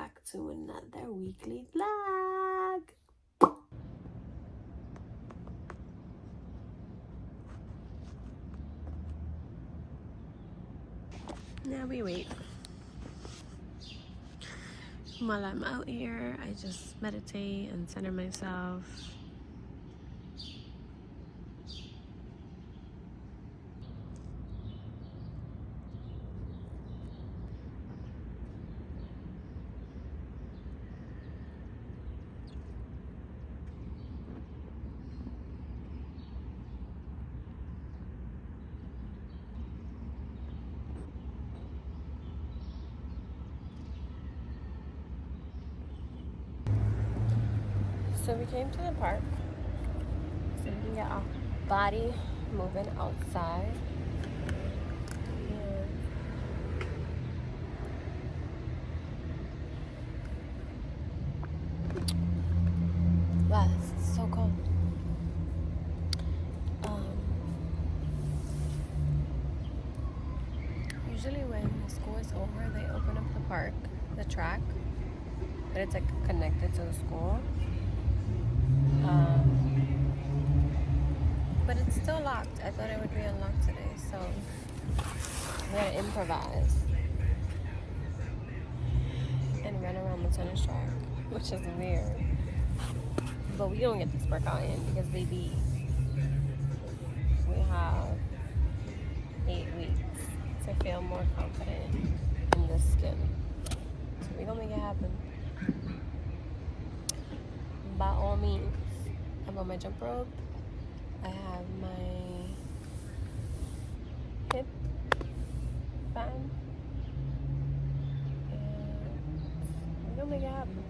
back to another weekly vlog. Now we wait. While I'm out here, I just meditate and center myself. So we came to the park so we can get our body moving outside. Wow, it's so cold. Usually when school is over, they open up the park, the track, but it's like connected to the school. But it's still locked. I thought it would be unlocked today, so we're gonna improvise and run around the tennis track, which is weird. But we don't get this workout in because baby, we have 8 weeks to feel more confident in the skin. So we're gonna make it happen. By all means, I got my jump rope. I have my hip band. And we're gonna make it happen.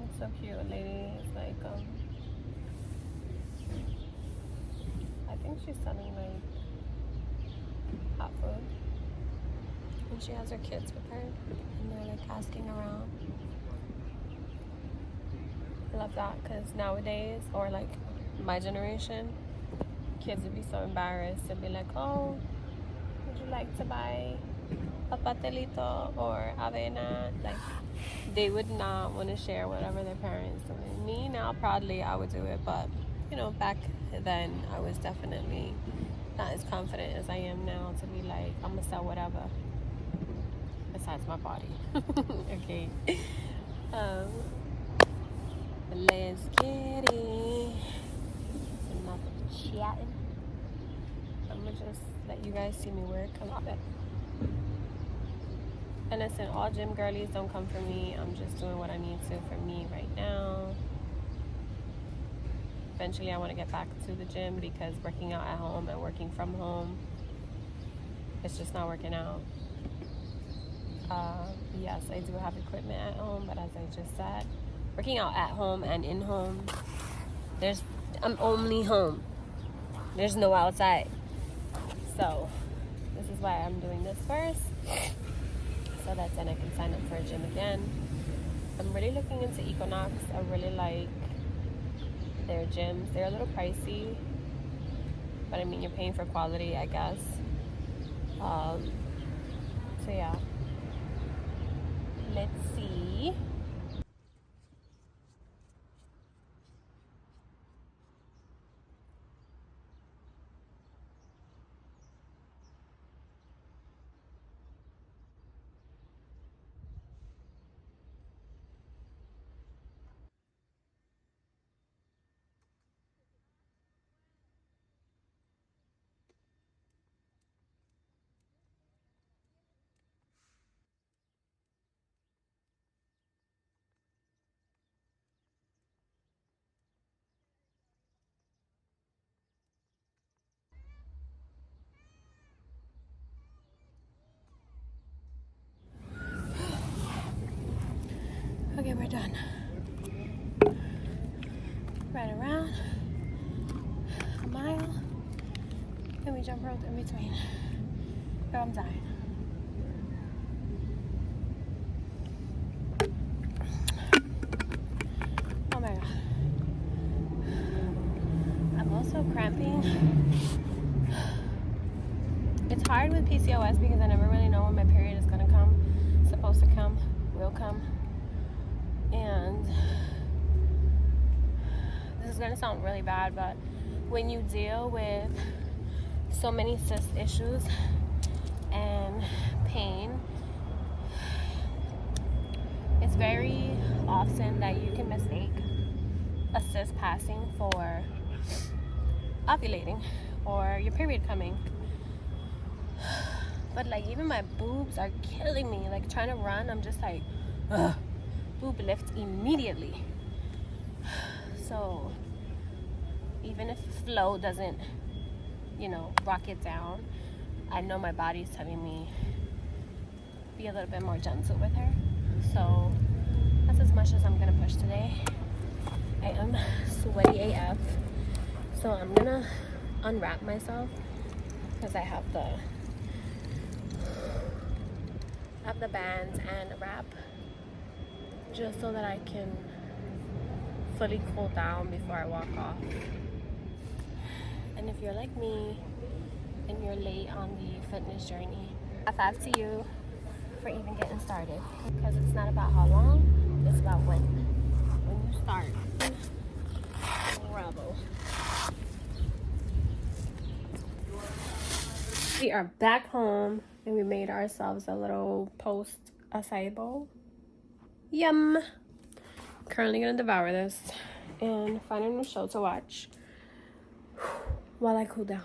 It's so cute. A lady is like, I think she's selling like hot food. And she has her kids with her. And they're like asking around. I love that because nowadays, or like my generation, kids would be so embarrassed to be like, oh, would you like to buy a pastelito or avena? Like, they would not want to share whatever their parents doing. Me now, proudly, I would do it, but you know, back then, I was definitely not as confident as I am now to be like, I'm gonna sell whatever besides my body. Okay. Let's get it. Enough chatting. I'm gonna just let you guys see me work a lot. And listen, all gym girlies, don't come for me. I'm just doing what I need to for me right now. Eventually, I want to get back to the gym because working out at home and working from home, it's just not working out. Yes, I do have equipment at home, but as I just said, working out at home and in home, I'm only home. There's no outside. So this is why I'm doing this first, so that then I can sign up for a gym again. I'm really looking into Equinox. I really like their gyms. They're a little pricey, but I mean, you're paying for quality, I guess. So yeah. Let's see. Okay, we're done. Right around a mile, and we jump rope in between. Girl, I'm dying. Oh my god. I'm also cramping. It's hard with PCOS because I never really know when my period is gonna come. is gonna sound really bad, but when you deal with so many cyst issues and pain, it's very often that you can mistake a cyst passing for ovulating or your period coming. But like, even my boobs are killing me. Like, trying to run, I'm just like, ugh. Boob lift immediately. So even if flow doesn't, you know, rock it down, I know my body's telling me be a little bit more gentle with her. So that's as much as I'm gonna push today. I am sweaty AF, so I'm gonna unwrap myself because I have the bands and a wrap, just so that I can fully cool down before I walk off. And if you're like me and you're late on the fitness journey, high five to you for even getting started, because it's not about how long, it's about when you start. Bravo. We are back home and we made ourselves a little post acai bowl. Yum. Currently gonna devour this and find a new show to watch while I cool down.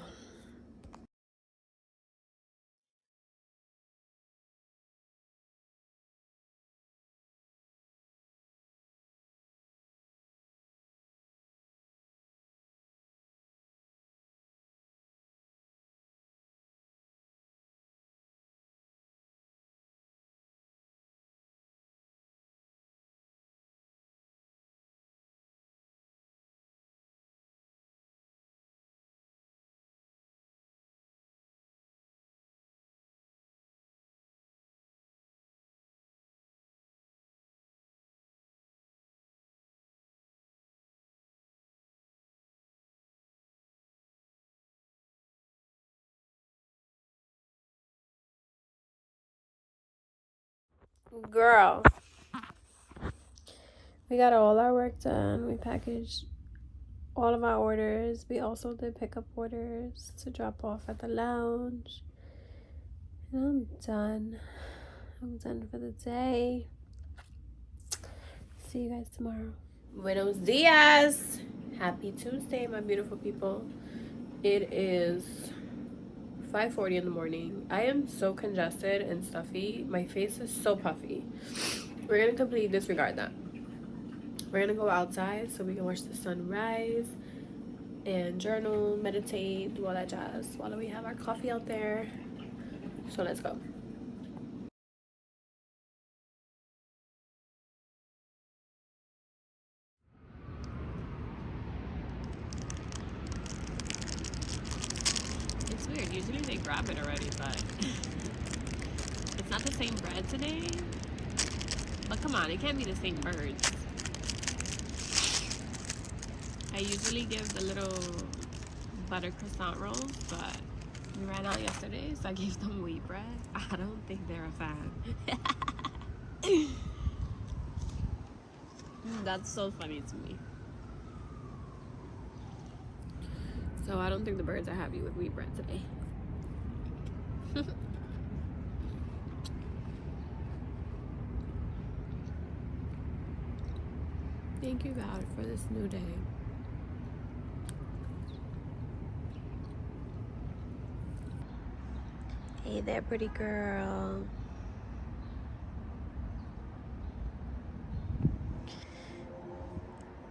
Girl, we got all our work done. We packaged all of our orders. We also did pickup orders to drop off at the lounge. And I'm done. I'm done for the day. See you guys tomorrow. Buenos dias. Happy Tuesday, my beautiful people. It is 5:40 in the morning. I am so congested and stuffy. My face is so puffy. We're gonna completely disregard that. We're gonna go outside so we can watch the sunrise and journal, meditate, do all that jazz while we have our coffee out there. So let's go. It's weird. Usually they grab it already, but it's not the same bread today. But come on, it can't be the same birds. I usually give the little butter croissant rolls, but we ran out yesterday, so I gave them wheat bread. I don't think they're a fan. That's so funny to me. So I don't think the birds are happy with wheat bread today. Thank you, God, for this new day. Hey there, pretty girl.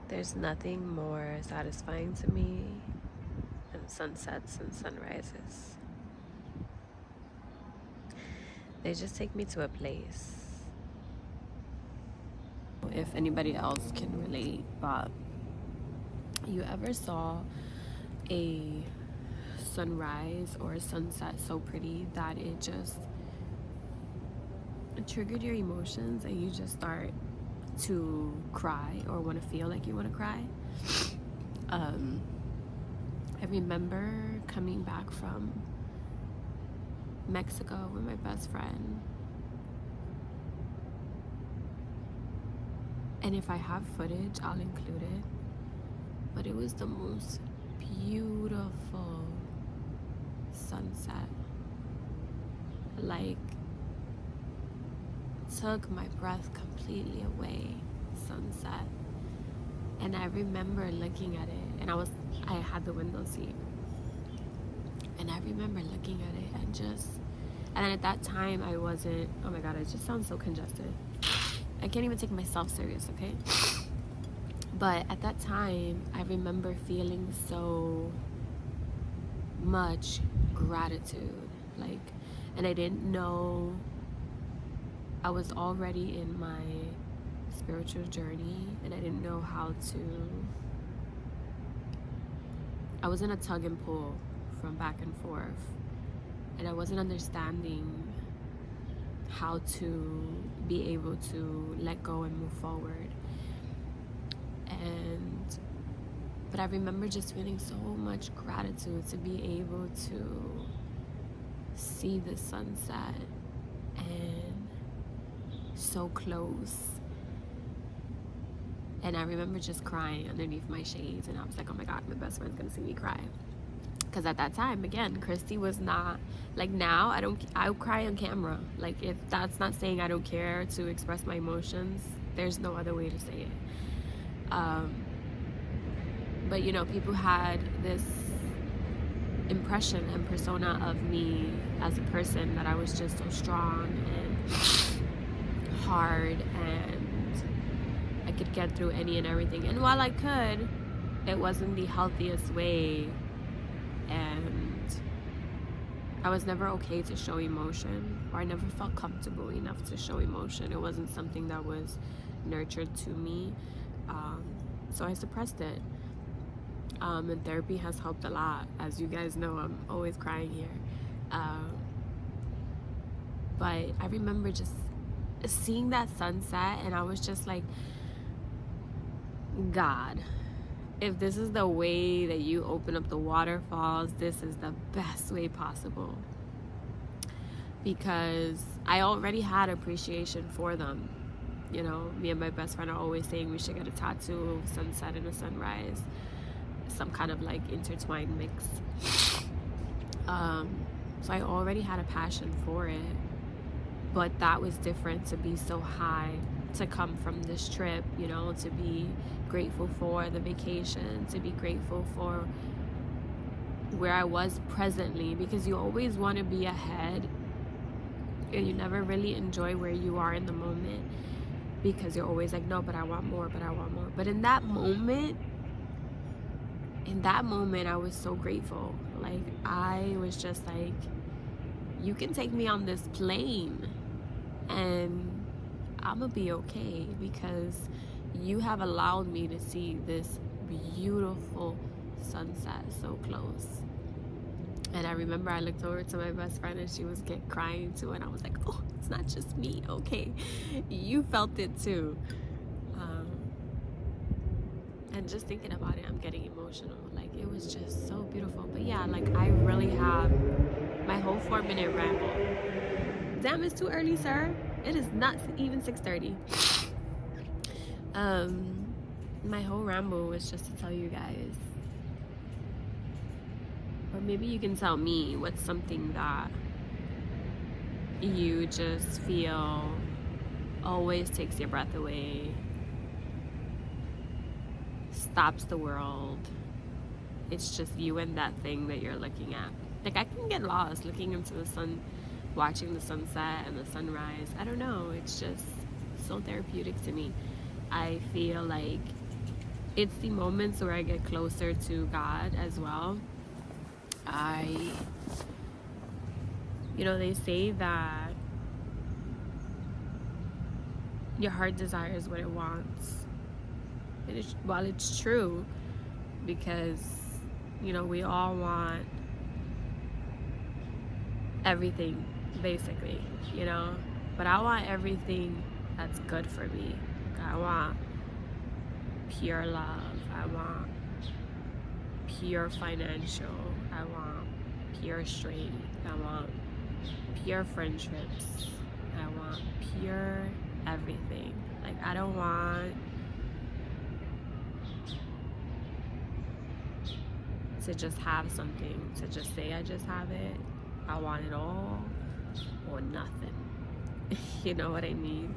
There's nothing more satisfying to me than sunsets and sunrises. They just take me to a place. If anybody else can relate, but you ever saw a sunrise or a sunset so pretty that it just triggered your emotions and you just start to cry or want to feel like you want to cry? I remember coming back from Mexico with my best friend, and if I have footage, I'll include it. but it was the most beautiful sunset. Like, took my breath completely away. Sunset. And I remember looking at it, and I had the window seat, and I remember looking at it and at that time I wasn't, oh my god, it just sounds so congested. I can't even take myself serious, okay? But at that time, I remember feeling so much gratitude, like, and I didn't know I was already in my spiritual journey, and I didn't know how to, I was in a tug and pull from back and forth, and I wasn't understanding how to be able to let go and move forward. But I remember just feeling so much gratitude to be able to see the sunset and so close. And I remember just crying underneath my shades, and I was like, oh my god, my best friend's gonna see me cry. Because at that time, again, Christy was not, like, now I cry on camera. Like, if that's not saying I don't care to express my emotions, there's no other way to say it. But you know, people had this impression and persona of me as a person, that I was just so strong and hard, and I could get through any and everything. And while I could, it wasn't the healthiest way, and I was never okay to show emotion, or I never felt comfortable enough to show emotion. It wasn't something that was nurtured to me, so I suppressed it. And therapy has helped a lot. As you guys know, I'm always crying here. But I remember just seeing that sunset, and I was just like, God, if this is the way that you open up the waterfalls, this is the best way possible. Because I already had appreciation for them. You know, me and my best friend are always saying we should get a tattoo of sunset and a sunrise, some kind of like intertwined mix. So I already had a passion for it, but that was different to be so high, to come from this trip, you know, to be grateful for the vacation, to be grateful for where I was presently, because you always want to be ahead and you never really enjoy where you are in the moment, because you're always like, no, but I want more, but in that moment I was so grateful. Like, I was just like, you can take me on this plane and I'm gonna be okay, because you have allowed me to see this beautiful sunset so close. And I remember I looked over to my best friend, and she was crying too, and I was like, oh, it's not just me, okay, you felt it too. And just thinking about it, I'm getting emotional. Like, it was just so beautiful. But yeah, like, I really have my whole 4-minute ramble. Damn, it's too early, sir. It is not even 6:30. My whole ramble was just to tell you guys, or maybe you can tell me, what's something that you just feel always takes your breath away, stops the world. It's just you and that thing that you're looking at. Like, I can get lost looking into the sun, watching the sunset and the sunrise. I don't know, it's just so therapeutic to me. I feel like it's the moments where I get closer to God as well. You know, they say that your heart desires what it wants. And while it's true, because, you know, we all want everything, basically, you know, but I want everything that's good for me. Like, I want pure love, I want pure financial, I want pure strength, I want pure friendships, I want pure everything. Like, I don't want to just have something, to just say I just have it. I want it all or nothing. You know what I mean?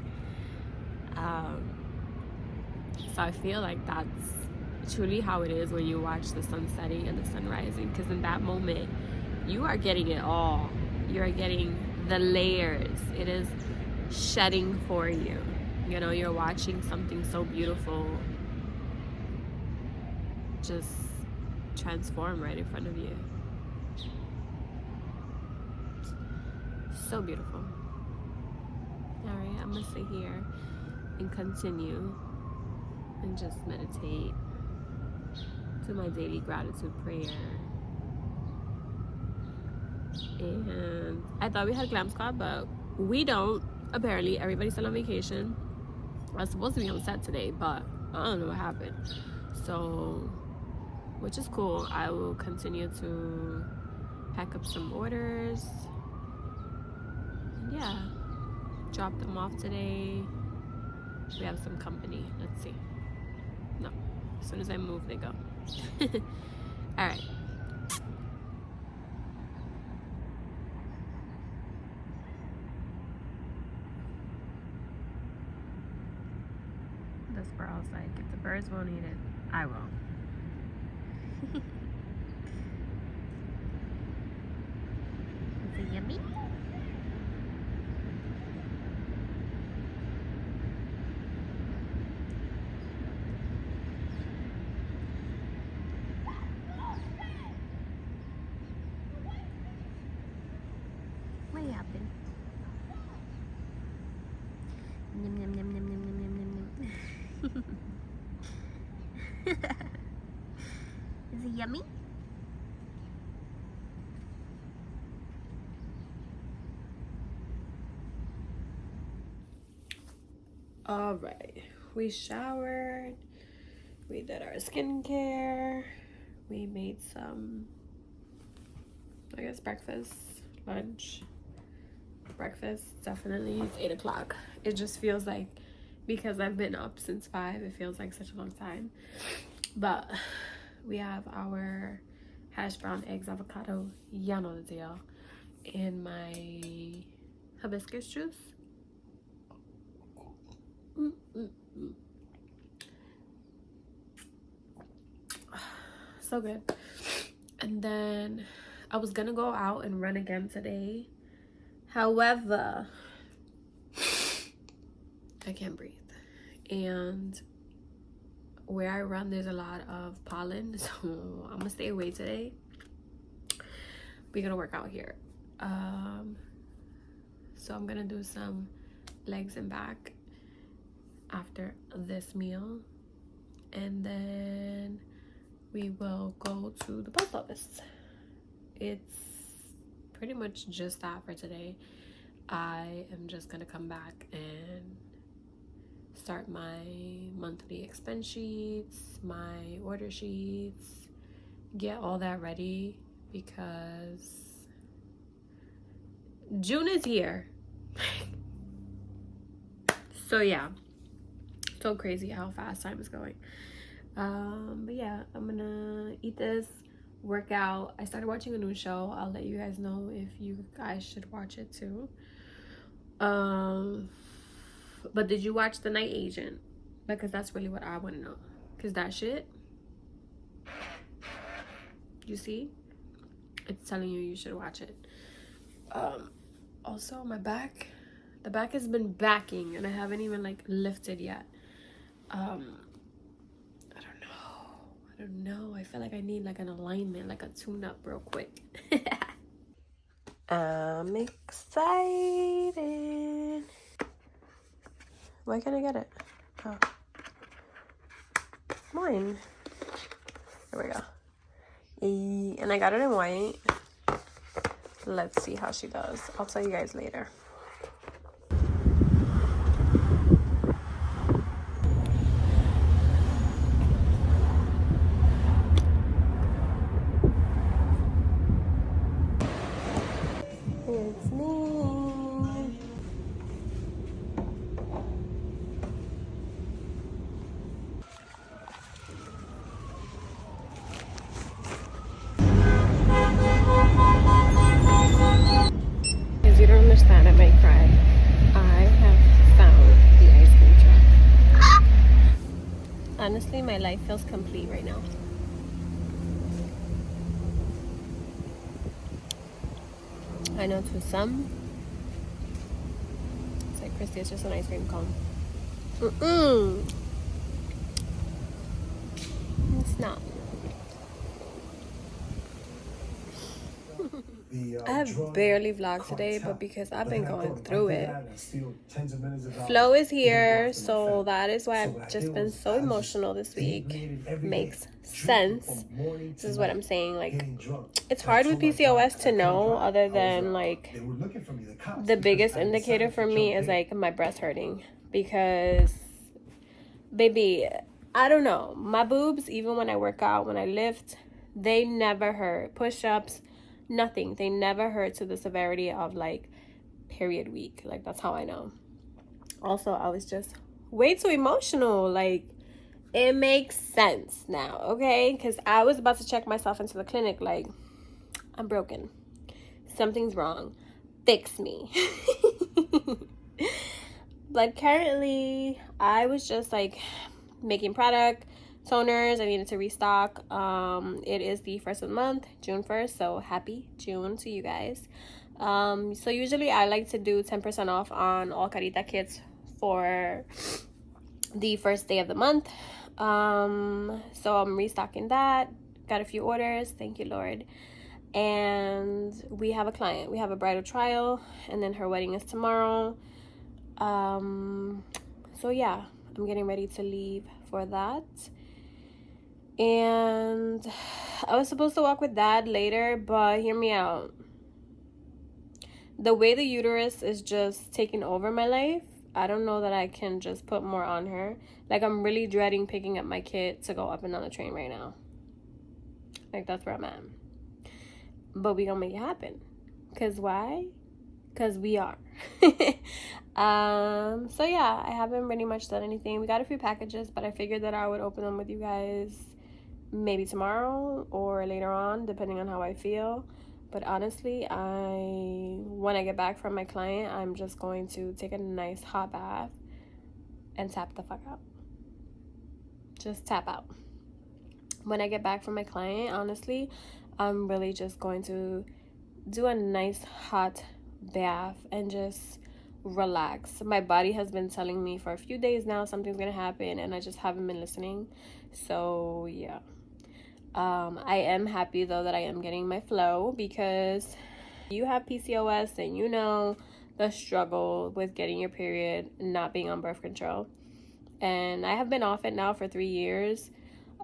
So I feel like that's truly how it is when you watch the sun setting and the sun rising, because in that moment you are getting it all. You are getting the layers. It is shedding for you. You know, you're watching something so beautiful just transform right in front of you. So beautiful. All right, I'm gonna sit here and continue and just meditate, do my daily gratitude prayer. And I thought we had Glam Squad, but we don't. Apparently, everybody's still on vacation. I was supposed to be on set today, but I don't know what happened. So, which is cool. I will continue to pack up some orders. And yeah, drop them off today. We have some company. Let's see. No, as soon as I move, they go. All right. The squirrel's like, if the birds won't eat it, I will. Is it yummy? What happened? Yum yum yum yum yum yum yum yum. Is it yummy? All right, we showered, we did our skincare, we made some, I guess, breakfast, lunch. Breakfast, definitely. It's 8 o'clock. It just feels like, because I've been up since 5, it feels like such a long time. But we have our hash brown eggs, avocado, you know the deal, and my hibiscus juice. So good. And then I was gonna go out and run again today. However, I can't breathe. And where I run, there's a lot of pollen, so I'm gonna stay away today. We're gonna work out here. So I'm gonna do some legs and back after this meal, and then we will go to the post office. It's pretty much just that for today. I am just gonna come back and start my monthly expense sheets, my order sheets, get all that ready, because June is here. So yeah, so crazy how fast time is going. But yeah, I'm gonna eat this, work out. I started watching a new show. I'll let you guys know if you guys should watch it too. But did you watch The Night Agent? Because that's really what I want to know. Because that shit, you see, it's telling you you should watch it. Also my back, the back has been backing and I haven't even like lifted yet. I don't know. I feel like I need like an alignment, like a tune-up real quick. I'm excited. Why can't I get it? Oh. Mine. There we go. And I got it in white. Let's see how she does. I'll tell you guys later. It's me. understand, I might cry. I have found the ice cream truck. Honestly, my life feels complete right now. I know to some, it's like, Christy, it's just an ice cream cone. It's not. I have barely vlogged today, but because I've been going through it. Flo is here, so that is why I've just been so emotional this week. Makes sense. This is what I'm saying. Like, it's hard with PCOS to know, other than like the biggest indicator for me is like my breast hurting, because baby, I don't know, my boobs, even when I work out, when I lift, they never hurt. Push-ups, nothing. They never hurt to the severity of like period week. Like, that's how I know. Also, I was just way too emotional. Like, it makes sense now, okay? Because I was about to check myself into the clinic. Like, I'm broken. Something's wrong. Fix me. But currently, I was just like making product, toners. I needed to restock. It is the 1st of the month, June 1st, so happy June to you guys. So usually I like to do 10% off on all Carita kits for the first day of the month. So I'm restocking that. Got a few orders, thank you Lord. And we have a client. We have a bridal trial, and then her wedding is tomorrow. So yeah, I'm getting ready to leave for that. And I was supposed to walk with Dad later, but hear me out. The way the uterus is just taking over my life, I don't know that I can just put more on her. Like, I'm really dreading picking up my kid to go up and down the train right now. Like, that's where I'm at. But we gonna make it happen. Cause why? Cause we are. So yeah, I haven't really much done anything. We got a few packages, but I figured that I would open them with you guys maybe tomorrow or later on, depending on how I feel. But honestly, when I get back from my client, I'm just going to take a nice hot bath and tap the fuck out. Just tap out. When I get back from my client, honestly, I'm really just going to do a nice hot bath and just relax. My body has been telling me for a few days now something's gonna happen, and I just haven't been listening. So yeah, I am happy though that I am getting my flow, because you have PCOS and you know the struggle with getting your period, not being on birth control. And I have been off it now for 3 years,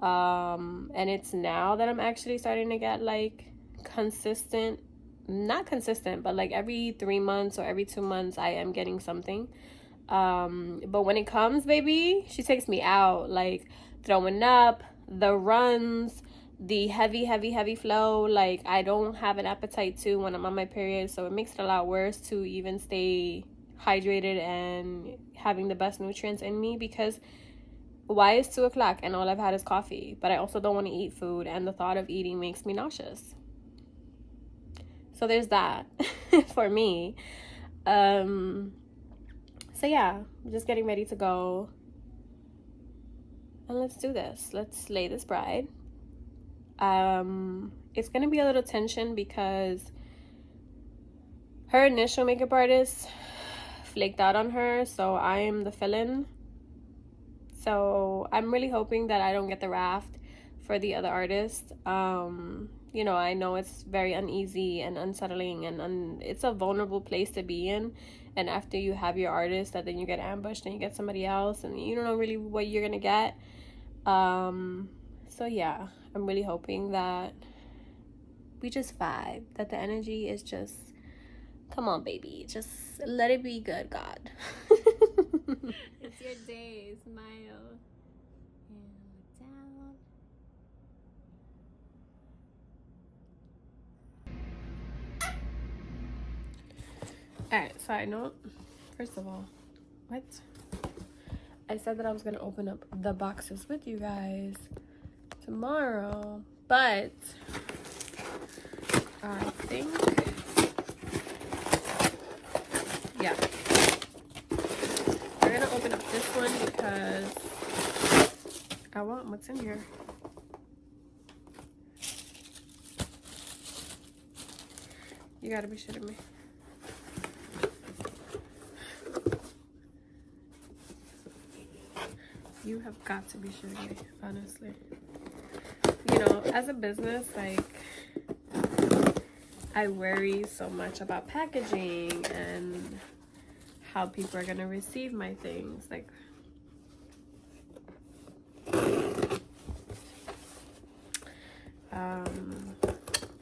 and it's now that I'm actually starting to get like consistent, not consistent, but like every 3 months or every 2 months I am getting something. But when it comes, baby, she takes me out, like throwing up, the runs, the heavy flow. Like, I don't have an appetite too when I'm on my period, so it makes it a lot worse to even stay hydrated and having the best nutrients in me, because why is 2 o'clock and all I've had is coffee? But I also don't want to eat food, and the thought of eating makes me nauseous. So there's that for me. So yeah, I'm just getting ready to go, and let's do this. Let's slay this bride. It's gonna be a little tension because her initial makeup artist flaked out on her, so I am the fill-in. So I'm really hoping that I don't get the raft for the other artist. You know, I know it's very uneasy and unsettling, and it's a vulnerable place to be in. And after you have your artist, that then you get ambushed and you get somebody else, and you don't know really what you're gonna get. So yeah, I'm really hoping that we just vibe, that the energy is just, come on baby, just let it be good, God. It's your day, smile and look down. Alright, side note, first of all, what? I said that I was gonna open up the boxes with you guys tomorrow, but I think this one because I want what's in here. You gotta be shitting me. You have got to be shitting me, honestly. You know, as a business, like, I worry so much about packaging and how people are gonna receive my things. Like,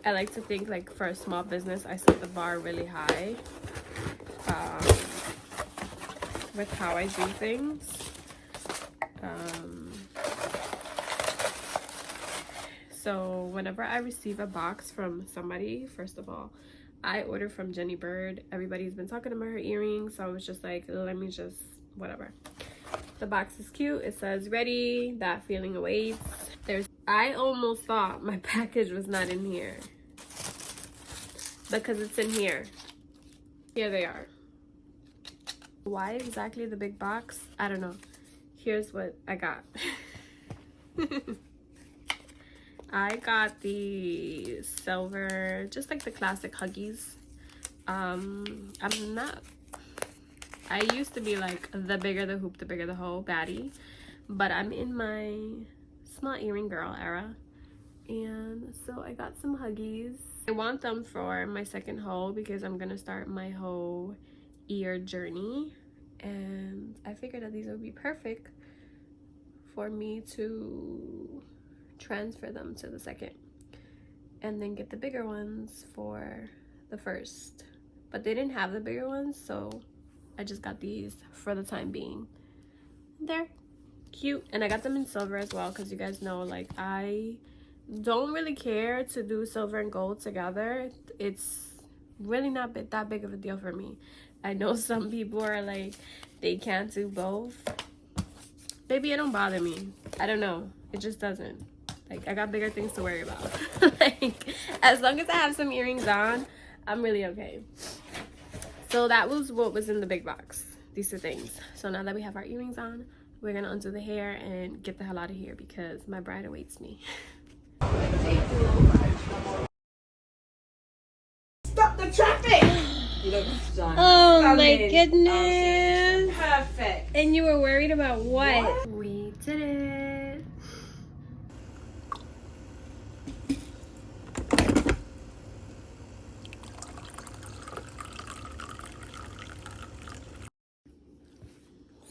I like to think, like, for a small business, I set the bar really high with how I do things. So whenever I receive a box from somebody, first of all, I order from Jenny Bird. Everybody's been talking about her earrings, so I was just like, let me just whatever. The box is cute. It says ready, that feeling awaits. I almost thought my package was not in here because it's in here. Here they are. Why exactly the big box? I don't know. Here's what I got. I got the silver, just like the classic Huggies. I used to be like the bigger the hoop, the bigger the hole baddie, but I'm in my small earring girl era, and so I got some Huggies. I want them for my second hoe because I'm gonna start my hoe ear journey, and I figured that these would be perfect for me to transfer them to the second and then get the bigger ones for the first. But they didn't have the bigger ones, so I just got these for the time being. They're cute, and I got them in silver as well because you guys know, like, I don't really care to do silver and gold together. It's really not that big of a deal for me. I know some people are like, they can't do both. Baby, it don't bother me. I don't know, it just doesn't. Like, I got bigger things to worry about. Like, as long as I have some earrings on, I'm really okay. So that was what was in the big box. These two things. So now that we have our earrings on, we're gonna undo the hair and get the hell out of here because my bride awaits me. Stop the traffic! Oh my goodness. Perfect. And you were worried about what? We did it.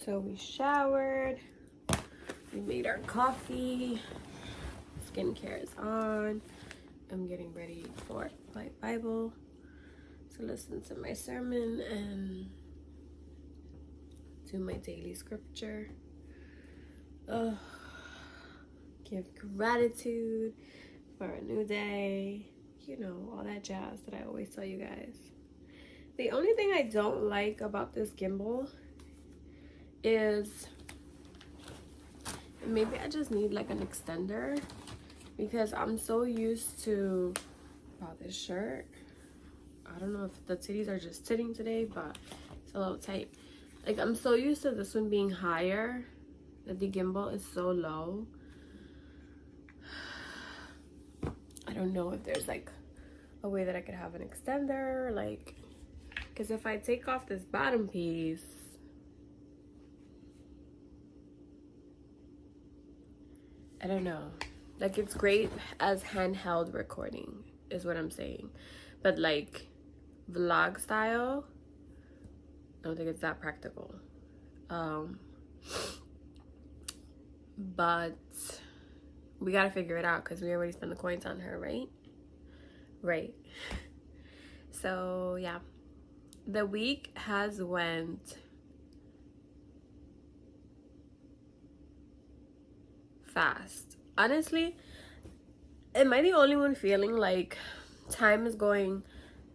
So we showered, we made our coffee, skincare is on. I'm getting ready for my Bible to listen to my sermon and do my daily scripture. Give gratitude for a new day, you know, all that jazz that I always tell you guys. The only thing I don't like about this gimbal is maybe I just need like an extender, because I'm so used to, wow, this shirt, I don't know if the titties are just sitting today, but it's a little tight. Like, I'm so used to this one being higher that the gimbal is so low. I don't know if there's like a way that I could have an extender, like, because if I take off this bottom piece, I don't know. Like, it's great as handheld recording is what I'm saying, but like vlog style, I don't think it's that practical. But we gotta figure it out because we already spent the coins on her, right? So yeah, the week has went fast. Honestly, am I the only one feeling like time is going,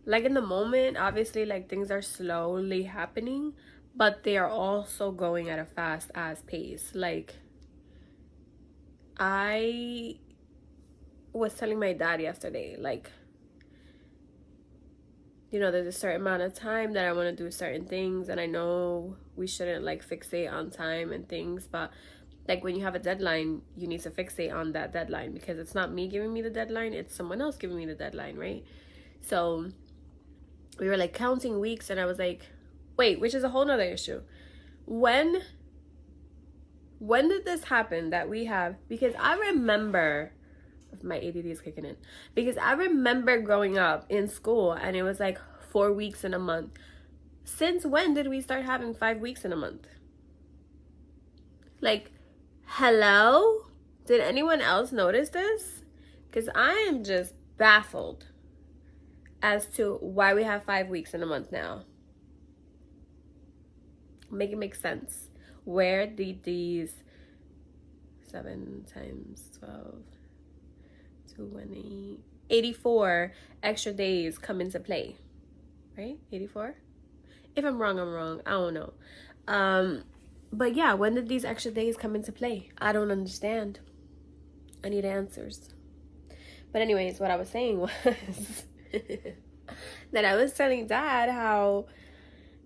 like, in the moment, obviously, like, things are slowly happening, but they are also going at a fast ass pace. Like, I was telling my dad yesterday, like, you know, there's a certain amount of time that I want to do certain things, and I know we shouldn't like fixate on time and things, but like when you have a deadline, you need to fixate on that deadline, because it's not me giving me the deadline, it's someone else giving me the deadline, right? So we were like counting weeks, and I was like, wait, which is a whole nother issue. When did this happen that we have? Because I remember, my ADD is kicking in, because I remember growing up in school and it was like 4 weeks in a month. Since when did we start having 5 weeks in a month? Like, hello? Did anyone else notice this? Because I am just baffled as to why we have 5 weeks in a month now. Make it make sense. Where did these 7 times 12, 20, 84 extra days come into play? Right? 84? If I'm wrong, I'm wrong. I don't know. But yeah, when did these extra days come into play? I don't understand. I need answers. But anyways, what I was saying was that I was telling Dad how,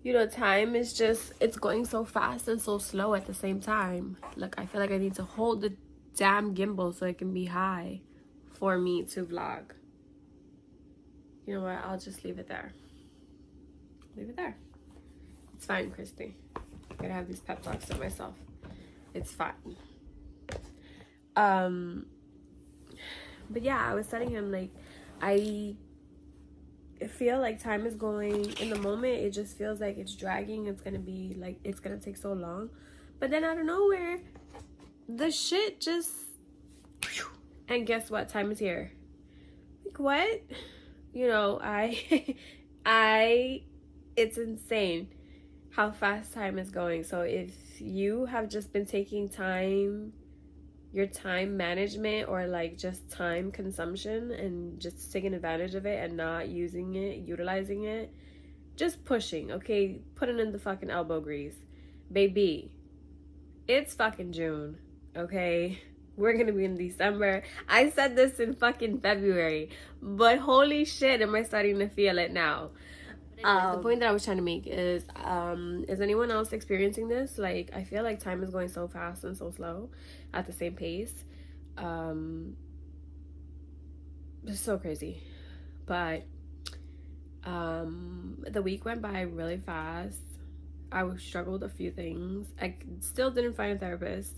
you know, time is just, it's going so fast and so slow at the same time. Like, I feel like I need to hold the damn gimbal so it can be high for me to vlog. You know what? I'll just leave it there. Leave it there. It's fine, Christy. I gotta have these pep talks to myself. It's fine. But yeah, I was telling him, like, I feel like time is going, in the moment it just feels like it's dragging, it's gonna be like, it's gonna take so long, but then out of nowhere the shit just, and guess what, time is here. Like, what? You know, it's insane how fast time is going. So if you have just been taking time, your time management, or like just time consumption, and just taking advantage of it and not using it, utilizing it, just pushing, okay, putting in the fucking elbow grease, baby. It's fucking June, okay? We're gonna be in December. I said this in fucking February, but holy shit, am I starting to feel it now. The point that I was trying to make is anyone else experiencing this? Like, I feel like time is going so fast and so slow at the same pace. It's so crazy. But the week went by really fast. I struggled a few things. I still didn't find a therapist.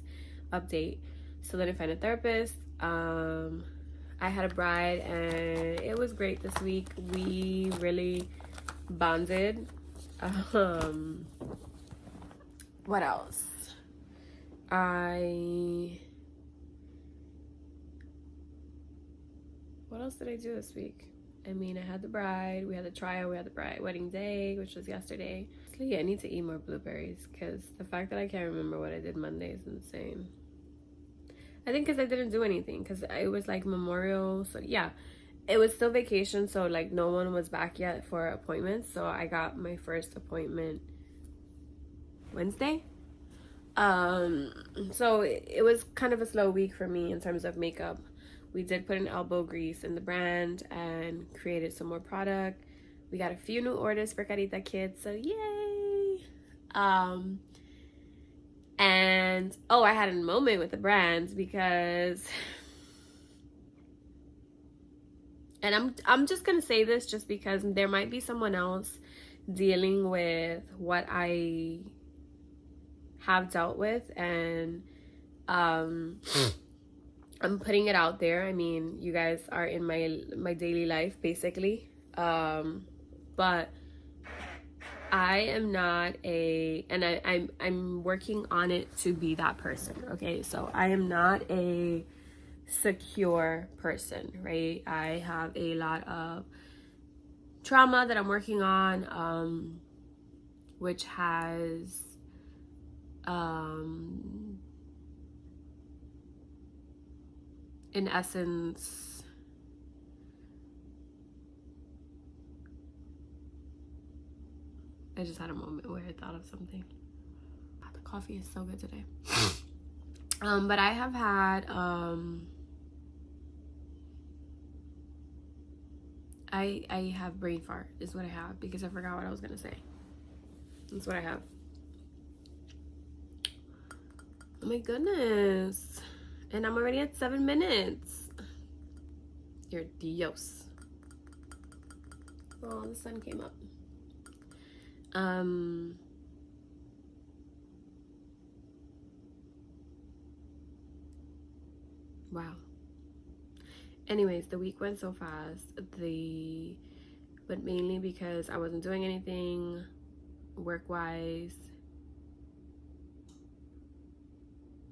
Update. Still didn't find a therapist. I had a bride and it was great this week. We really bonded. What else? What else did I do this week? I mean, I had the bride, we had the trial, we had the bride wedding day, which was yesterday. Yeah, I need to eat more blueberries, because the fact that I can't remember what I did Monday is insane. I think because I didn't do anything, because it was like Memorial, so yeah, it was still vacation, so like no one was back yet for appointments. So I got my first appointment Wednesday. So it was kind of a slow week for me in terms of makeup. We did put an elbow grease in the brand and created some more product. We got a few new orders for Carita Kids, so yay! And oh, I had a moment with the brands because, and I'm just gonna say this just because there might be someone else dealing with what I have dealt with, and I'm putting it out there. I mean, you guys are in my daily life basically, but I am not I'm working on it to be that person. Okay, so I am not a secure person, right? I have a lot of trauma that I'm working on, which has in essence I just had a moment where I thought of something. The coffee is so good today. But I have had I have brain fart is what I have, because I forgot what I was gonna say. That's what I have. Oh my goodness. And I'm already at 7 minutes. You're Dios. Oh, the sun came up. Wow. Anyways, the week went so fast. But mainly because I wasn't doing anything work-wise.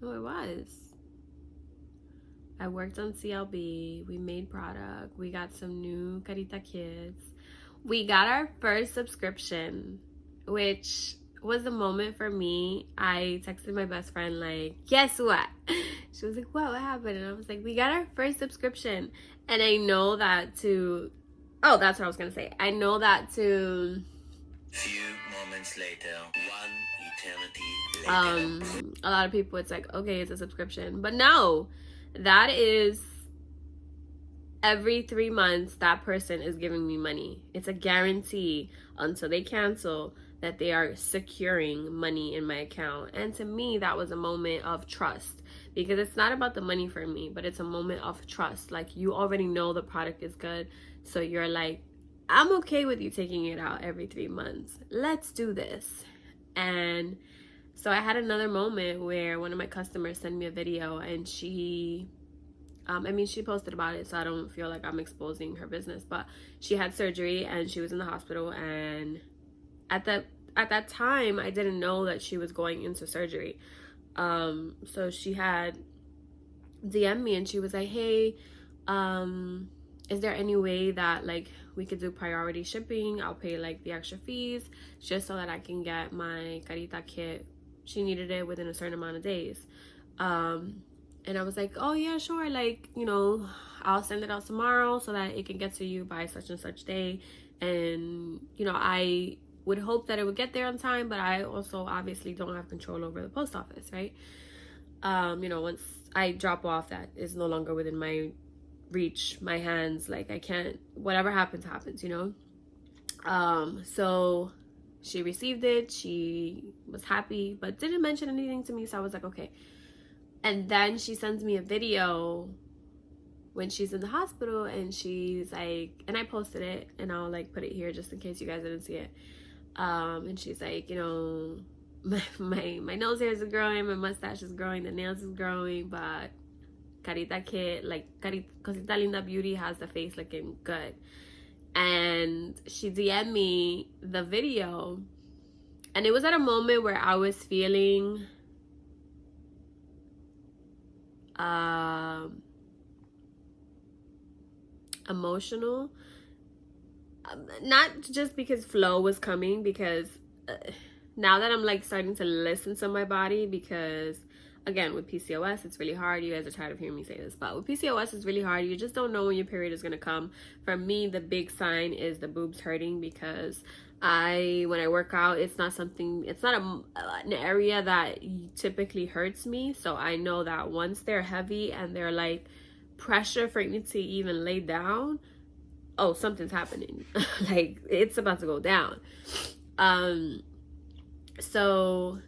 No, it was. I worked on CLB. We made product. We got some new Carita kits. We got our first subscription, which was a moment for me. I texted my best friend, like, guess what? She was like, what happened? And I was like, we got our first subscription. And I know that that's what I was gonna say. I know that to few moments later, one eternity later. a lot of people, it's like, okay, it's a subscription. But no, that is every 3 months that person is giving me money. It's a guarantee until they cancel that they are securing money in my account. And to me, that was a moment of trust, because it's not about the money for me, but it's a moment of trust. Like, you already know the product is good, so you're like, I'm okay with you taking it out every 3 months. Let's do this. And so I had another moment where one of my customers sent me a video, and she posted about it, so I don't feel like I'm exposing her business, but she had surgery and she was in the hospital, and at that time I didn't know that she was going into surgery. So she had DM'd me and she was like, hey, is there any way that like we could do priority shipping? I'll pay like the extra fees just so that I can get my Carita kit. She needed it within a certain amount of days. And I was like, oh yeah, sure, like, you know, I'll send it out tomorrow so that it can get to you by such and such day. And, you know, I would hope that it would get there on time, but I also obviously don't have control over the post office, right? You know, once I drop off, that is no longer within my reach, my hands. Like, I can't, whatever happens, you know? So she received it, she was happy, but didn't mention anything to me, so I was like, okay. And then she sends me a video when she's in the hospital, and she's like, and I posted it, and I'll like put it here just in case you guys didn't see it. And she's like, you know, my nose hairs are growing, my mustache is growing, the nails is growing, but Carita Kit, like Cosita Linda Beauty has the face looking good. And she DM'd me the video, and it was at a moment where I was feeling emotional, not just because flow was coming, because now that I'm like starting to listen to my body, because again, with PCOS, it's really hard. You guys are tired of hearing me say this, but with PCOS, it's really hard. You just don't know when your period is going to come. For me, the big sign is the boobs hurting, because when I work out, it's not an area that typically hurts me. So I know that once they're heavy and they're like pressure for me to even lay down, oh, something's happening. Like, it's about to go down. So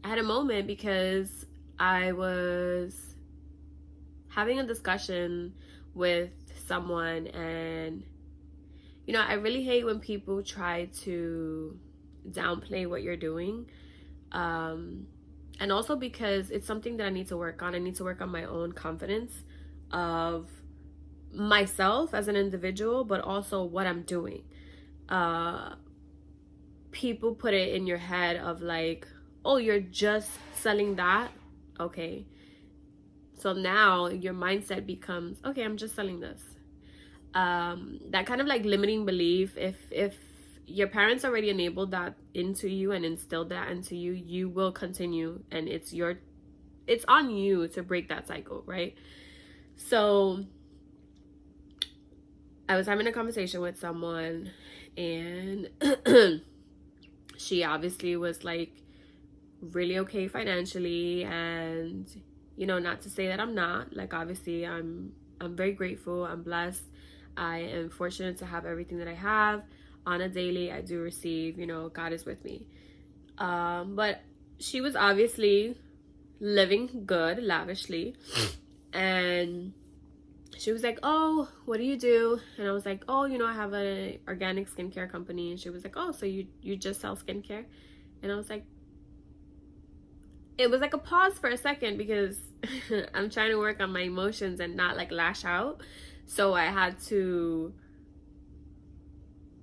I had a moment because I was having a discussion with someone, and you know, I really hate when people try to downplay what you're doing. And also because it's something that I need to work on. I need to work on my own confidence of myself as an individual, but also what I'm doing. People put it in your head of like, oh, you're just selling that? Okay. So now your mindset becomes, okay, I'm just selling this. That kind of like limiting belief, if your parents already enabled that into you and instilled that into you, you will continue, and it's on you to break that cycle, right? So I was having a conversation with someone, and she obviously was like really okay financially, and you know, not to say that I'm not, like, obviously I'm very grateful, I'm blessed. I am fortunate to have everything that I have. On a daily, I do receive, you know, God is with me. But she was obviously living good, lavishly. And she was like, oh, what do you do? And I was like, oh, you know, I have an organic skincare company. And she was like, oh, so you just sell skincare? And I was like, it was like a pause for a second because I'm trying to work on my emotions and not like lash out. So I had to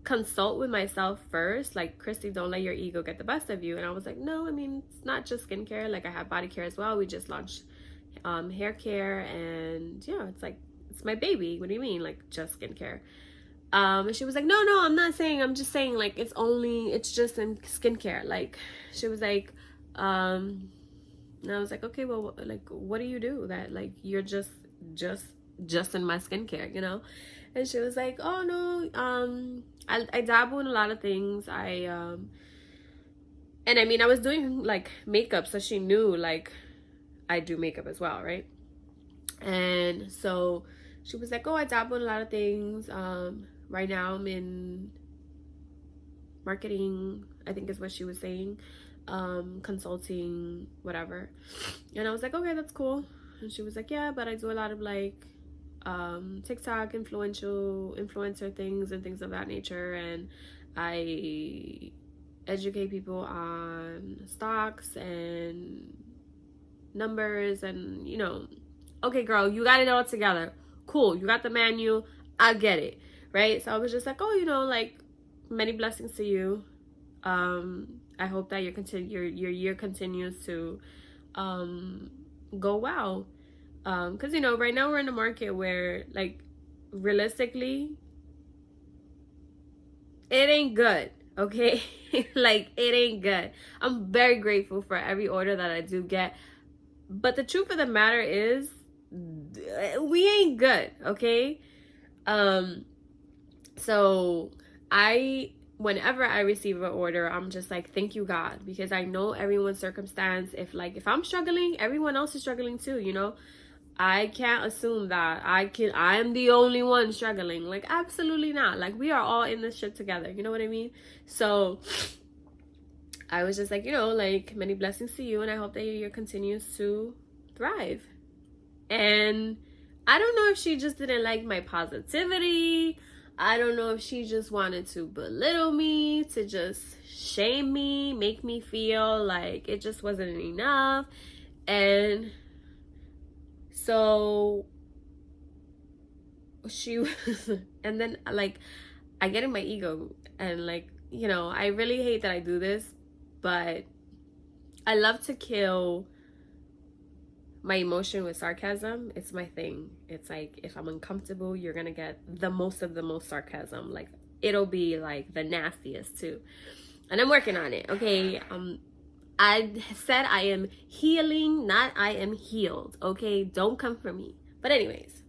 consult with myself first, like, Christy, don't let your ego get the best of you. And I was like, no, I mean, it's not just skincare, like I have body care as well. We just launched hair care, and yeah, it's like, it's my baby. What do you mean, like, just skincare? And she was like, no, I'm not saying, I'm just saying, like, it's just in skincare. Like, she was like, and I was like, okay, well, like, what do you do that, like, you're just in my skincare, you know? And she was like, oh no, I dabble in a lot of things. And I mean, I was doing like makeup, so she knew like I do makeup as well, right? And so she was like, oh, I dabble in a lot of things. Right now I'm in marketing, I think is what she was saying, consulting, whatever. And I was like, okay, that's cool. And she was like, yeah, but I do a lot of like TikTok influencer things and things of that nature, and I educate people on stocks and numbers, and you know, okay girl, you got it all together, cool, you got the menu, I get it, right? So I was just like, oh, you know, like, many blessings to you. I hope that your year continues to go well. Because, you know, right now we're in a market where, like, realistically, it ain't good, okay? Like, it ain't good. I'm very grateful for every order that I do get. But the truth of the matter is, we ain't good, okay? So whenever I receive an order, I'm just like, thank you, God, because I know everyone's circumstance. If I'm struggling, everyone else is struggling too, you know? I can't assume that I'm the only one struggling. Like, absolutely not. Like, we are all in this shit together. You know what I mean? So I was just like, you know, like, many blessings to you, and I hope that your year continues to thrive. And I don't know if she just didn't like my positivity. I don't know if she just wanted to belittle me, to just shame me, make me feel like it just wasn't enough. And so she was, and then like I get in my ego, and like, you know, I really hate that I do this, but I love to kill my emotion with sarcasm. It's my thing. It's like, if I'm uncomfortable, you're gonna get the most of the most sarcasm. Like, it'll be like the nastiest too, and I'm working on it, okay? I said I am healing, not I am healed, okay? Don't come for me. But anyways,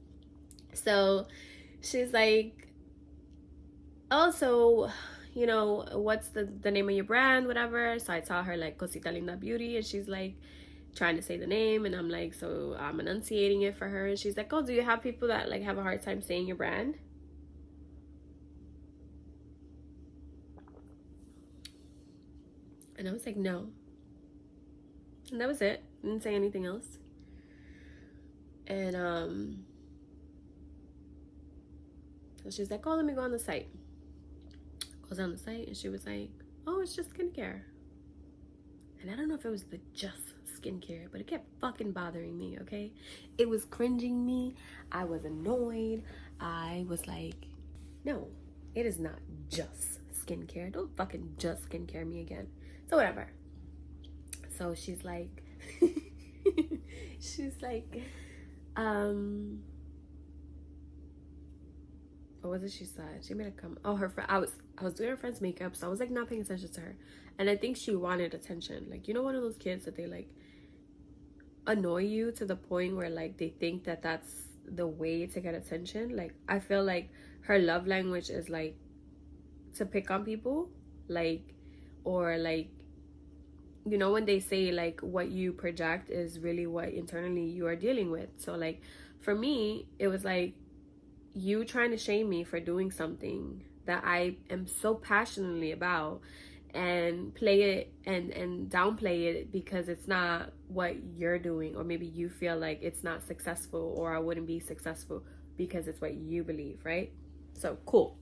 so she's like, oh, so, you know, what's the name of your brand, whatever? So I tell her like Cosita Linda Beauty, and she's like trying to say the name, and I'm like, so I'm enunciating it for her, and she's like, oh, do you have people that like have a hard time saying your brand? And I was like, no. And that was it. Didn't say anything else. And so she's like, oh, let me go on the site. Goes on the site, and she was like, oh, it's just skincare. And I don't know if it was the just skincare, but it kept fucking bothering me, okay? It was cringing me. I was annoyed. I was like, no, it is not just skincare. Don't fucking just skincare me again. So whatever. So she's like, what was it she said? She made a comment. Oh, her friend. I was doing her friend's makeup, so I was like not paying attention to her, and I think she wanted attention. Like, you know, one of those kids that they like annoy you to the point where like they think that that's the way to get attention. Like, I feel like her love language is like to pick on people, like, or like, you know, when they say like what you project is really what internally you are dealing with. So like for me, it was like, you trying to shame me for doing something that I am so passionately about, and play it and downplay it because it's not what you're doing, or maybe you feel like it's not successful, or I wouldn't be successful because it's what you believe, right? So cool.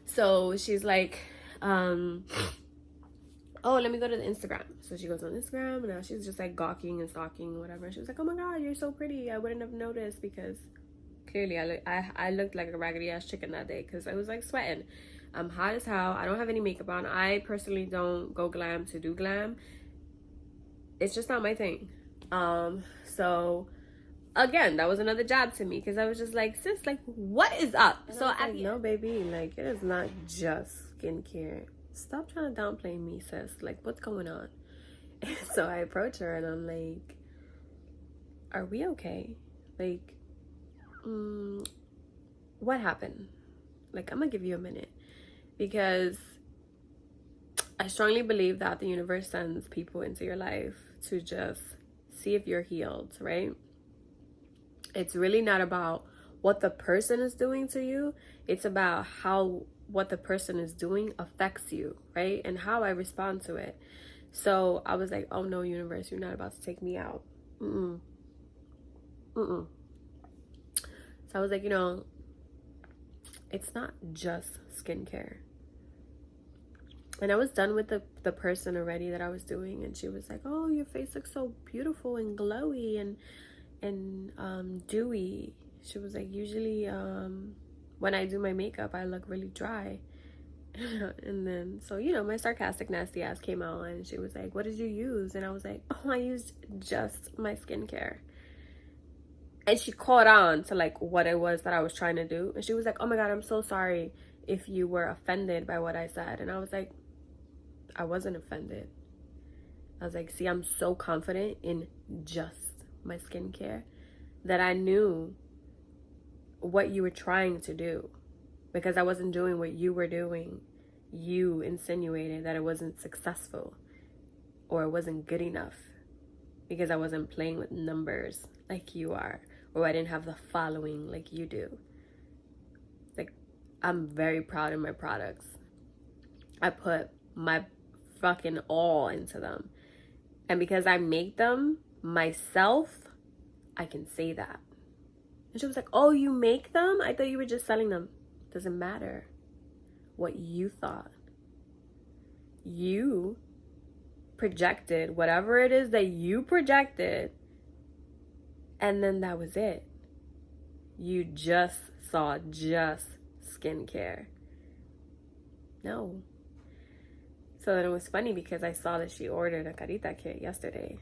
So she's like, oh, let me go to the Instagram. So she goes on Instagram, and now she's just like gawking and stalking, whatever. And she was like, oh my god, you're so pretty. I wouldn't have noticed, because clearly I looked like a raggedy ass chicken that day, because I was like sweating. I'm hot as hell. I don't have any makeup on. I personally don't go glam to do glam. It's just not my thing. So again, that was another jab to me, because I was just like, sis, like, what is up? And so I no, baby, like, it is not just skincare. Stop trying to downplay me, sis. Like, what's going on? So I approach her and I'm like, are we okay? Like, what happened? Like, I'm gonna give you a minute, because I strongly believe that the universe sends people into your life to just see if you're healed, right? It's really not about what the person is doing to you. It's about how what the person is doing affects you, right? And how I respond to it. So I was like, oh no, universe, you're not about to take me out. So I was like, it's not just skincare. And I was done with the person already that I was doing, and she was like, oh, your face looks so beautiful and glowy and dewy. She was like, usually when I do my makeup, I look really dry. And then, so, my sarcastic nasty ass came out, and she was like, what did you use? And I was like, oh, I used just my skincare. And she caught on to like what it was that I was trying to do. And she was like, oh my god, I'm so sorry if you were offended by what I said. And I was like, I wasn't offended. I was like, see, I'm so confident in just my skincare that I knew what you were trying to do, because I wasn't doing what you were doing. You insinuated that it wasn't successful, or it wasn't good enough, because I wasn't playing with numbers like you are, or I didn't have the following like you do. Like, I'm very proud of my products. I put my fucking all into them. And because I make them myself, I can say that. And she was like, oh, you make them? I thought you were just selling them. Doesn't matter what you thought. You projected whatever it is that you projected, and then that was it. You just saw just skincare. No. So then it was funny, because I saw that she ordered a Carita kit yesterday.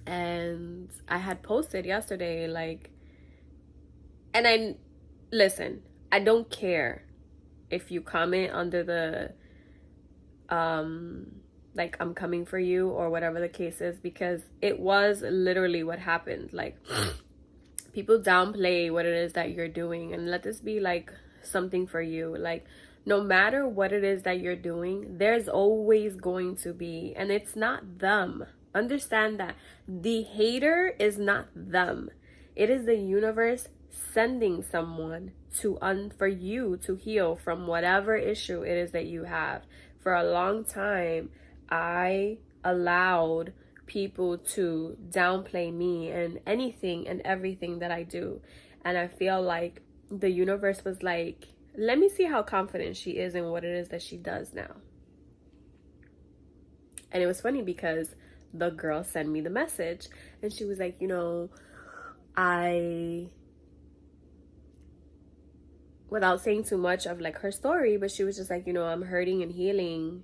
And I had posted yesterday, like, and listen, I don't care if you comment under the, like, I'm coming for you, or whatever the case is, because it was literally what happened. Like, people downplay what it is that you're doing, and let this be like something for you. Like, no matter what it is that you're doing, there's always going to be, and it's not them. Understand that the hater is not them. It is the universe sending someone for you to heal from whatever issue it is that you have. For a long time, I allowed people to downplay me and anything and everything that I do. And I feel like the universe was like, let me see how confident she is in what it is that she does now. And it was funny, because the girl sent me the message, and she was like, without saying too much of like her story, but she was just like, I'm hurting and healing.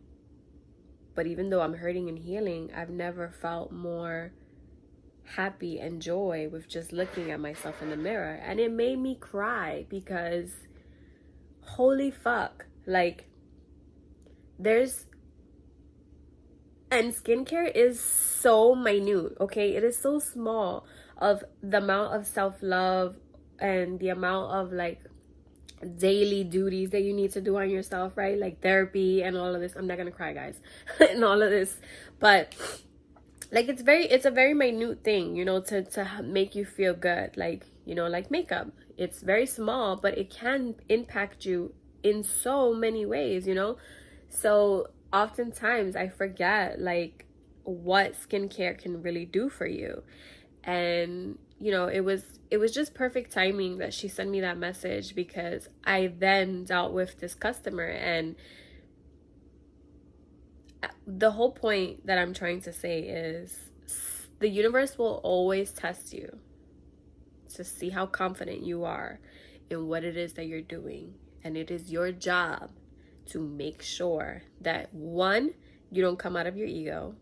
But even though I'm hurting and healing, I've never felt more happy and joy with just looking at myself in the mirror. And it made me cry, because holy fuck, like, and skincare is so minute, okay? It is so small of the amount of self-love and the amount of like daily duties that you need to do on yourself, right? Like therapy and all of this. I'm not gonna cry, guys, and all of this, but like it's a very minute thing, to make you feel good. Like, like makeup, It's very small, but it can impact you in so many ways, you know? So oftentimes I forget like what skincare can really do for you. And you know, it was just perfect timing that she sent me that message, because I then dealt with this customer. And the whole point that I'm trying to say is the universe will always test you to see how confident you are in what it is that you're doing. And it is your job to make sure that, one, you don't come out of your ego,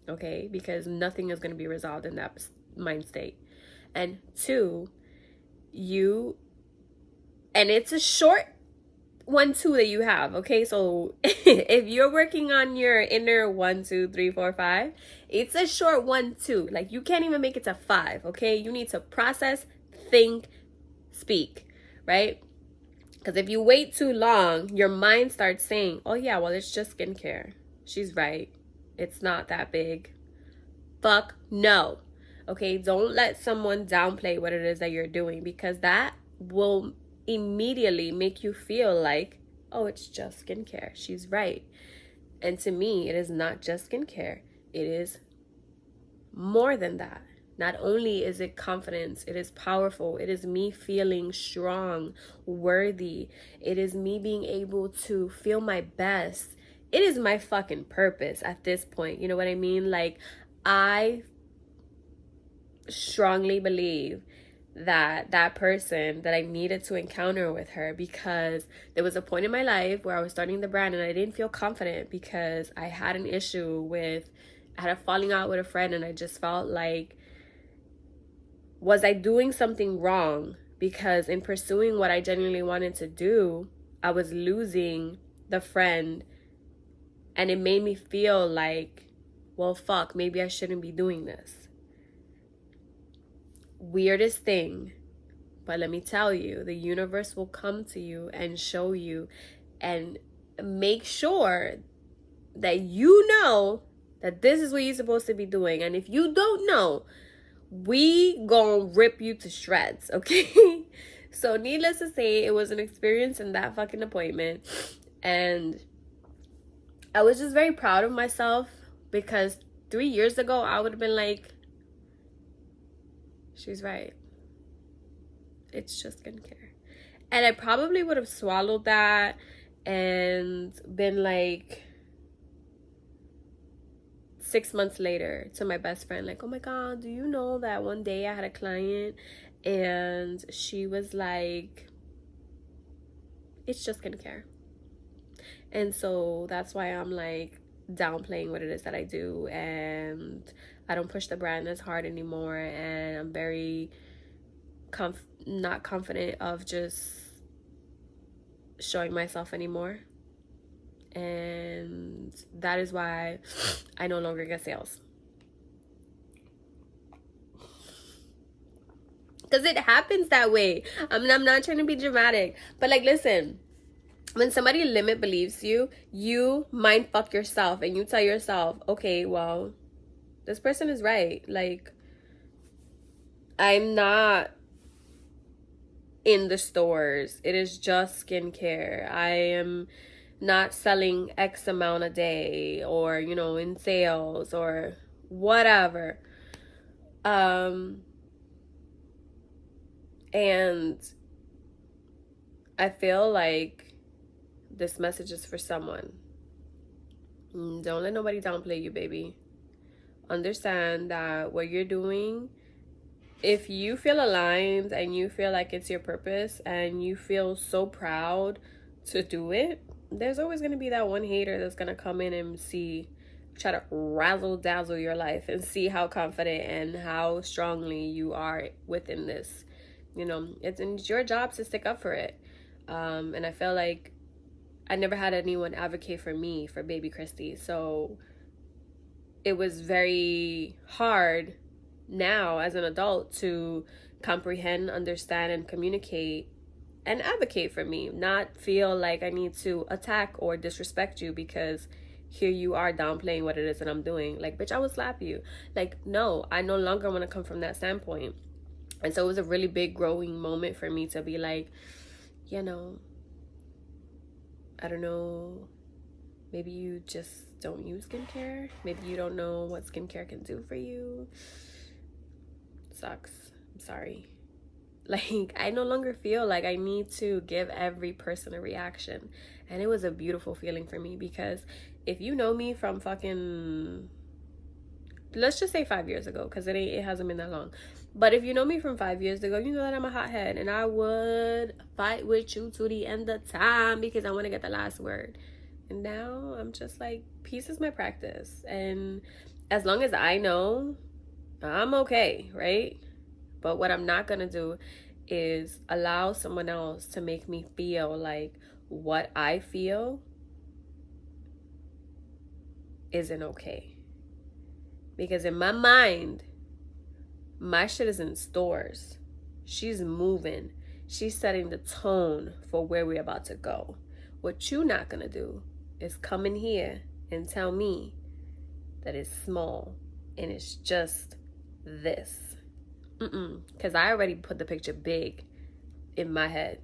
okay? Because nothing is going to be resolved in that mind state. And two, and it's a short 1, 2 that you have, okay? So if you're working on your inner 1, 2, 3, 4, 5, it's a short 1, 2. Like, you can't even make it to 5, okay? You need to process, think, speak, right? Because if you wait too long, your mind starts saying, oh yeah, well, it's just skincare. She's right. It's not that big. Fuck no. Okay, don't let someone downplay what it is that you're doing, because that will immediately make you feel like, oh, it's just skincare. She's right. And to me, it is not just skincare. It is more than that. Not only is it confidence, it is powerful. It is me feeling strong, worthy. It is me being able to feel my best. It is my fucking purpose at this point. You know what I mean? Like, I strongly believe that person that I needed to encounter with her, because there was a point in my life where I was starting the brand and I didn't feel confident because I had an issue with, I had a falling out with a friend, and I just felt like, was I doing something wrong? Because in pursuing what I genuinely wanted to do, I was losing the friend, and it made me feel like, well, fuck, maybe I shouldn't be doing this. Weirdest thing, but let me tell you, the universe will come to you and show you and make sure that you know that this is what you're supposed to be doing. And if you don't know, we gonna rip you to shreds, okay? So needless to say, it was an experience in that fucking appointment, and I was just very proud of myself, because 3 years ago I would have been like, she's right, it's just skincare. And I probably would have swallowed that and been like 6 months later to my best friend, like, oh my god, do you know that one day I had a client and she was like, it's just skincare. And so that's why I'm like downplaying what it is that I do, and I don't push the brand as hard anymore, and I'm very not confident of just showing myself anymore. And that is why I no longer get sales, because it happens that way. I'm not trying to be dramatic, but like, listen, when somebody limit believes you, you mind fuck yourself and you tell yourself, okay, well, this person is right. Like, I'm not in the stores. It is just skincare. I am not selling X amount a day, or, you know, in sales or whatever. And I feel like this message is for someone. Don't let nobody downplay you, baby. Understand that what you're doing, if you feel aligned and you feel like it's your purpose and you feel so proud to do it, there's always going to be that one hater that's going to come in and try to razzle dazzle your life and see how confident and how strongly you are within this. You know, it's your job to stick up for it. And I feel like I never had anyone advocate for me, for baby Christy. So it was very hard now as an adult to comprehend, understand, and communicate and advocate for me, not feel like I need to attack or disrespect you because here you are downplaying what it is that I'm doing. Like, bitch, I will slap you. Like, no, I no longer want to come from that standpoint. And so it was a really big growing moment for me to be like, you know, I don't know, maybe you just don't use skincare. Maybe you don't know what skincare can do for you. Sucks. I'm sorry. Like, I no longer feel like I need to give every person a reaction. And it was a beautiful feeling for me, because if you know me from fucking, let's just say 5 years ago, because it hasn't been that long. But if you know me from 5 years ago, you know that I'm a hothead, and I would fight with you to the end of time because I want to get the last word. And now I'm just like, peace is my practice. And as long as I know, I'm okay, right? But what I'm not gonna do is allow someone else to make me feel like what I feel isn't okay. Because in my mind, my shit is in stores. She's moving. She's setting the tone for where we're about to go. What you're not gonna do is come in here and tell me that it's small and it's just this. Because I already put the picture big in my head.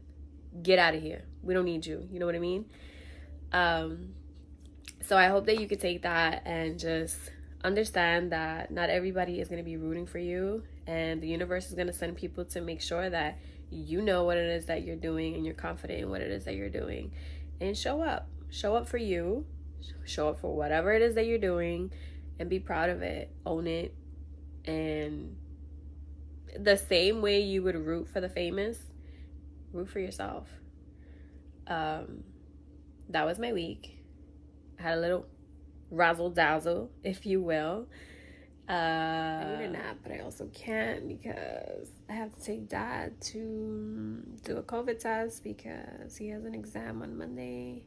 Get out of here. We don't need you. You know what I mean? So I hope that you could take that and just understand that not everybody is going to be rooting for you. And the universe is going to send people to make sure that you know what it is that you're doing and you're confident in what it is that you're doing. And show up. Show up for you. Show up for whatever it is that you're doing. And be proud of it. Own it. And the same way you would root for the famous, root for yourself. That was my week. I had a little razzle dazzle, if you will. I need a nap, but I also can't because I have to take Dad to do a COVID test because he has an exam on Monday,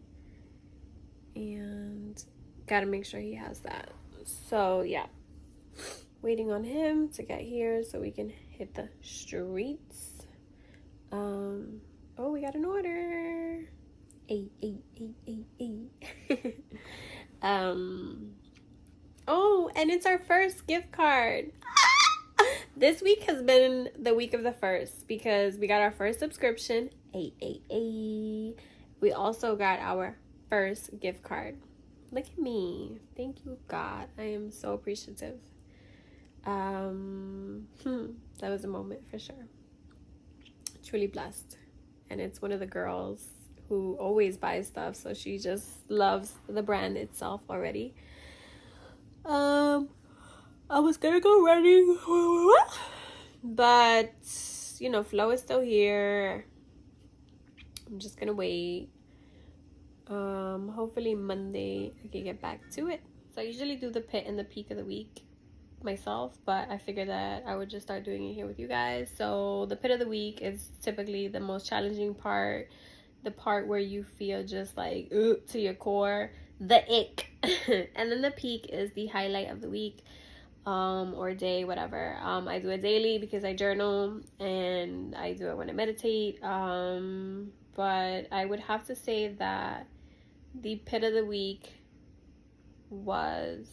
and gotta make sure he has that. So yeah, waiting on him to get here so we can hit the streets. Oh, we got an order. Ay. Oh, and it's our first gift card. This week has been the week of the first because we got our first subscription. Ay. We also got our first gift card. Look at me. Thank you, God. I am so appreciative. That was a moment for sure. Truly blessed. And it's one of the girls who always buys stuff, so she just loves the brand itself already. I was gonna go running, but you know, Flo is still here. I'm just gonna wait. Hopefully Monday I can get back to it. So I usually do the pit and the peak of the week myself, but I figured that I would just start doing it here with you guys. So the pit of the week is typically the most challenging part, the part where you feel just like to your core, the ick. And then the peak is the highlight of the week, or day, whatever. I do it daily because I journal, and I do it when I meditate. But I would have to say that the pit of the week was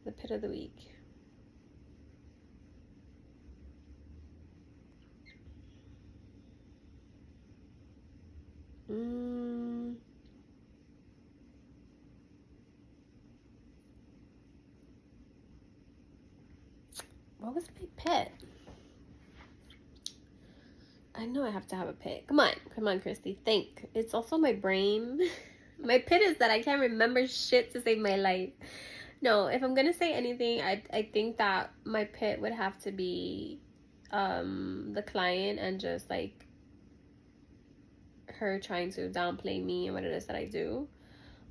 the pit of the week. What was my pit? I know I have to have a pit. Come on, Christy. Think. It's also my brain. My pit is that I can't remember shit to save my life. No, if I'm gonna say anything, I think that my pit would have to be the client, and just like her trying to downplay me and what it is that I do.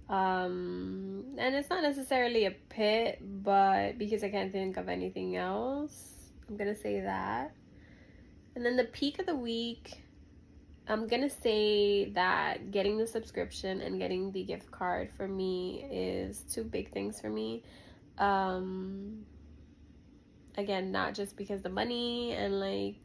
And it's not necessarily a pit, but because I can't think of anything else, I'm gonna say that. And then the peak of the week, I'm gonna say that getting the subscription and getting the gift card for me is two big things for me. Again, not just because the money and like,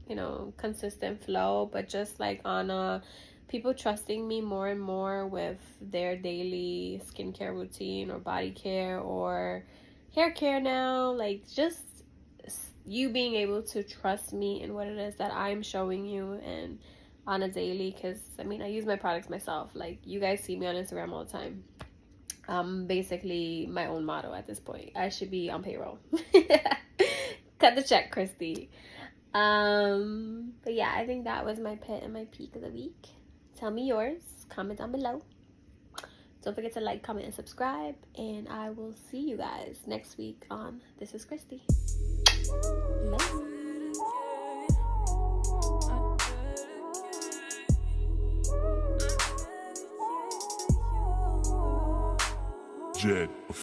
you know, consistent flow, but just like on a people trusting me more and more with their daily skincare routine or body care or hair care now. Like, just you being able to trust me in what it is that I'm showing you and on a daily, because I mean, I use my products myself. Like, you guys see me on Instagram all the time. Basically my own motto at this point. I should be on payroll. Cut the check, Christy. But yeah, I think that was my pit and my peak of the week. Tell me yours. Comment down below. Don't forget to like, comment, and subscribe. And I will see you guys next week on This is Christy. Bye. Jed.